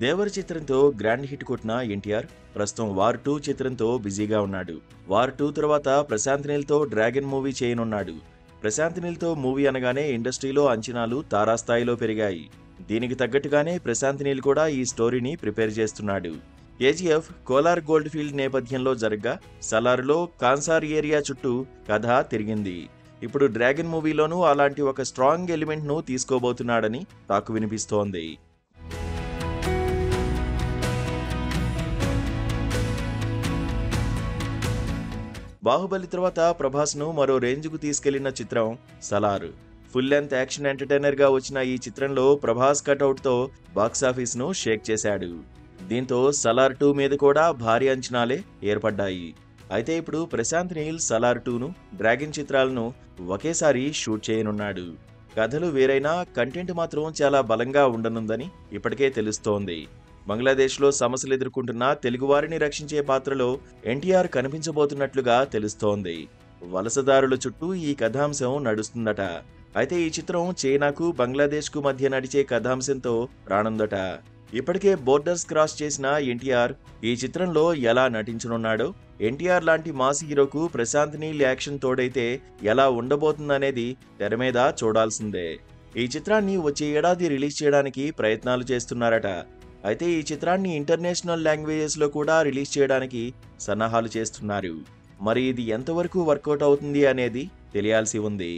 దేవర్ చిత్రంతో grand hit కొట్టిన ఎన్టీఆర్ ప్రస్తుతం వార్ 2 చిత్రంతో బిజీగా ఉన్నాడు. వార్ 2 తర్వాత ప్రశాంత్ నీల్తో డ్రాగన్ మూవీ చేయనున్నాడు. ప్రశాంత్ నీల్తో మూవీ అనగానే ఇండస్ట్రీలో అంచనాలు తారాస్థాయిలో పెరిగాయి. దీనికి తగ్గట్టుగానే ప్రశాంత్ నీల్ కూడా ఈ స్టోరీని ప్రిపేర్ చేస్తున్నాడు. కేజీఎఫ్ కోలార్ గోల్డ్ ఫీల్డ్ నేపథ్యంలో జరగ్గా సలార్లో కాన్సార్ ఏరియా చుట్టూ కథ తిరిగింది. ఇప్పుడు డ్రాగన్ మూవీలోనూ అలాంటి ఒక స్ట్రాంగ్ ఎలిమెంట్ను తీసుకోబోతున్నాడని టాక్ వినిపిస్తోంది. బాహుబలి తర్వాత ప్రభాస్ను మరో రేంజ్కు తీసుకెళ్లిన చిత్రం Salaar. Full length action entertainer గా వచ్చిన ఈ చిత్రంలో ప్రభాస్ కటౌట్తో బాక్సాఫీస్ను షేక్ చేశాడు. దీంతో సలార్ 2 మీద కూడా భారీ అంచనాలే ఏర్పడ్డాయి. అయితే ఇప్పుడు ప్రశాంత్ నీల్ సలార్ 2ను, డ్రాగన్ చిత్రాలను ఒకేసారి షూట్ చేయనున్నాడు. కథలు వేరైనా కంటెంట్ మాత్రం చాలా బలంగా ఉండనుందని ఇప్పటికే తెలుస్తోంది. బంగ్లాదేశ్లో సమస్యలు ఎదుర్కొంటున్న తెలుగువారిని రక్షించే పాత్రలో ఎన్టీఆర్ కనిపించబోతున్నట్లుగా తెలుస్తోంది. వలసదారుల చుట్టూ ఈ కథాంశం నడుస్తుందట. అయితే ఈ చిత్రం చైనాకు, బంగ్లాదేశ్కు మధ్య నడిచే కథాంశంతో రానుందట. ఇప్పటికే బోర్డర్స్ క్రాస్ చేసిన ఎన్టీఆర్ ఈ చిత్రంలో ఎలా నటించనున్నాడో, ఎన్టీఆర్ లాంటి మాస్ హీరోకు ప్రశాంత్ నీల్ యాక్షన్ తోడైతే ఎలా ఉండబోతుందనేది తెర మీద చూడాల్సిందే. ఈ చిత్రాన్ని వచ్చే ఏడాది రిలీజ్ చేయడానికి ప్రయత్నాలు చేస్తున్నారట. అయితే ఈ చిత్రాన్ని ఇంటర్నేషనల్ లాంగ్వేజెస్లో కూడా రిలీజ్ చేయడానికి సన్నాహాలు చేస్తున్నారు. మరి ఇది ఎంతవరకు వర్కౌట్ అవుతుంది అనేది తెలియాల్సి ఉంది.